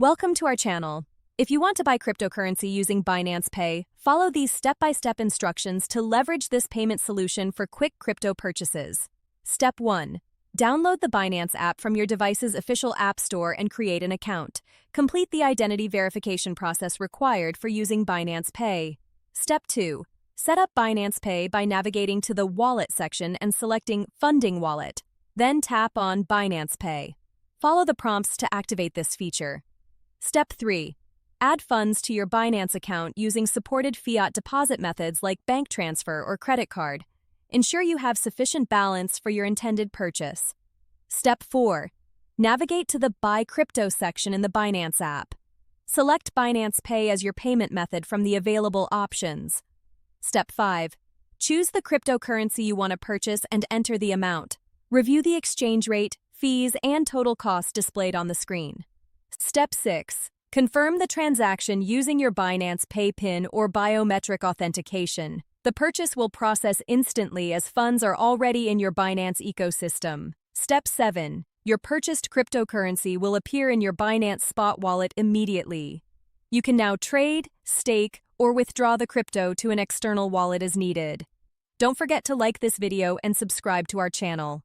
Welcome to our channel. If you want to buy cryptocurrency using Binance Pay, follow these step-by-step instructions to leverage this payment solution for quick crypto purchases. Step 1. Download the Binance app from your device's official app store and create an account. Complete the identity verification process required for using Binance Pay. Step 2. Set up Binance Pay by navigating to the Wallet section and selecting Funding Wallet. Then tap on Binance Pay. Follow the prompts to activate this feature. Step 3. Add funds to your Binance account using supported fiat deposit methods like bank transfer or credit card. Ensure you have sufficient balance for your intended purchase. Step 4. Navigate to the Buy Crypto section in the Binance app. Select Binance Pay as your payment method from the available options. Step 5. Choose the cryptocurrency you want to purchase and enter the amount. Review the exchange rate, fees, and total costs displayed on the screen. Step 6. Confirm the transaction using your Binance Pay PIN or biometric authentication. The purchase will process instantly as funds are already in your Binance ecosystem. Step 7. Your purchased cryptocurrency will appear in your Binance Spot wallet immediately. You can now trade, stake, or withdraw the crypto to an external wallet as needed. Don't forget to like this video and subscribe to our channel.